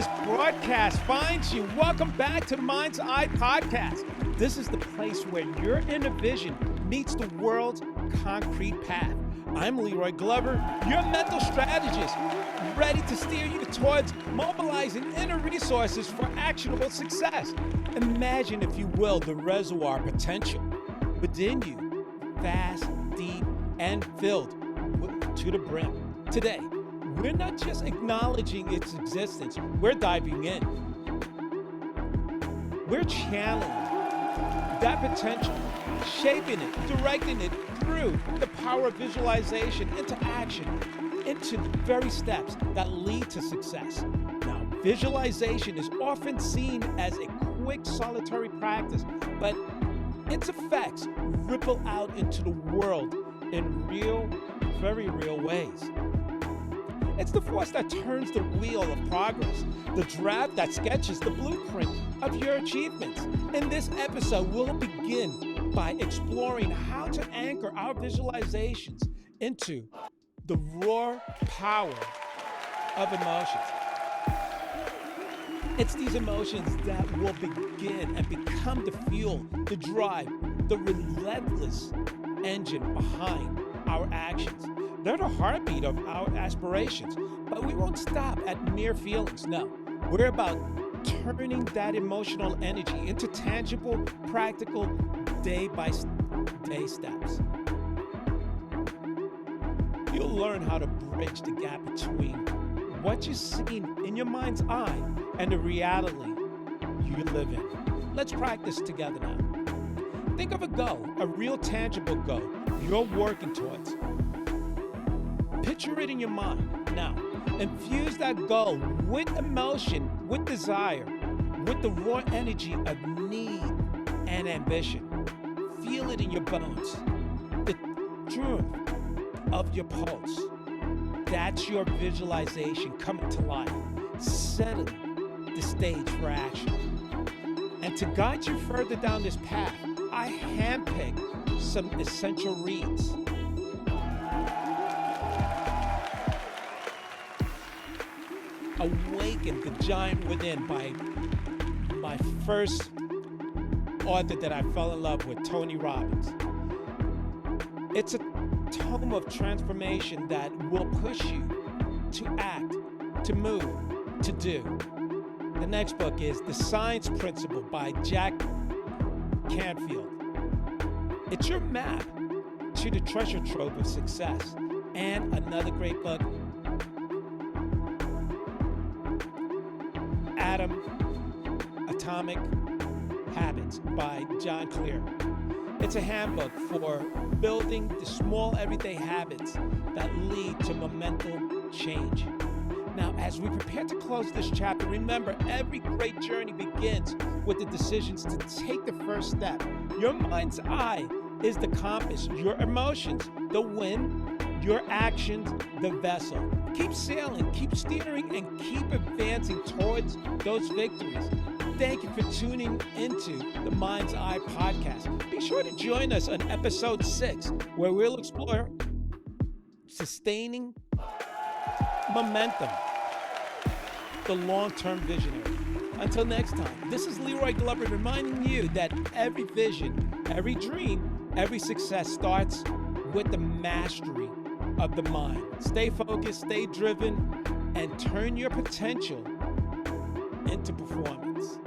this broadcast finds you. Welcome back to the Mind's Eye Podcast. This is the place where your inner vision meets the world's concrete path. I'm Leroy Glover, your mental strategist, ready to steer you towards mobilizing inner resources for actionable success. Imagine, if you will, the reservoir potential within you, vast, deep, and filled to the brim. Today, we're not just acknowledging its existence, we're diving in. We're channeling that potential, shaping it, directing it through the power of visualization into action, into the very steps that lead to success. Now, visualization is often seen as a quick, solitary practice, but its effects ripple out into the world in real, very real ways. It's the force that turns the wheel of progress, the draft that sketches the blueprint of your achievements. In this episode, we'll begin by exploring how to anchor our visualizations into the raw power of emotions. It's these emotions that will begin and become the fuel, the drive, the relentless engine behind our actions. They're the heartbeat of our aspirations, but we won't stop at mere feelings. No, we're about turning that emotional energy into tangible, practical, day-by-day steps. You'll learn how to bridge the gap between what you're seeing in your mind's eye and the reality you live in. Let's practice together now. Think of a goal, a real tangible goal you're working towards. Picture it in your mind. Now, infuse that goal with emotion, with desire, with the raw energy of need and ambition. Feel it in your bones, the truth of your pulse. That's your visualization coming to life, setting the stage for action. And to guide you further down this path, I handpicked some essential reads. Awaken, the Giant Within, by my first author that I fell in love with, Tony Robbins. It's a tome of transformation that will push you to act, to move, to do. The next book is The Science Principle by Jack Canfield. It's your map to the treasure trove of success. And another great book, Atomic Habits by John Clear. It's a handbook for building the small everyday habits that lead to momentum change. Now, as we prepare to close this chapter, remember, every great journey begins with the decisions to take the first step. Your mind's eye is the compass, your emotions, the wind, your actions, the vessel. Keep sailing, keep steering, and keep advancing towards those victories. Thank you for tuning into the Mind's Eye Podcast. Be sure to join us on episode 6, where we'll explore sustaining momentum, the long-term visionary. Until next time, this is Leroy Glover reminding you that every vision, every dream, every success starts with the mastery of the mind. Stay focused, stay driven, and turn your potential into performance.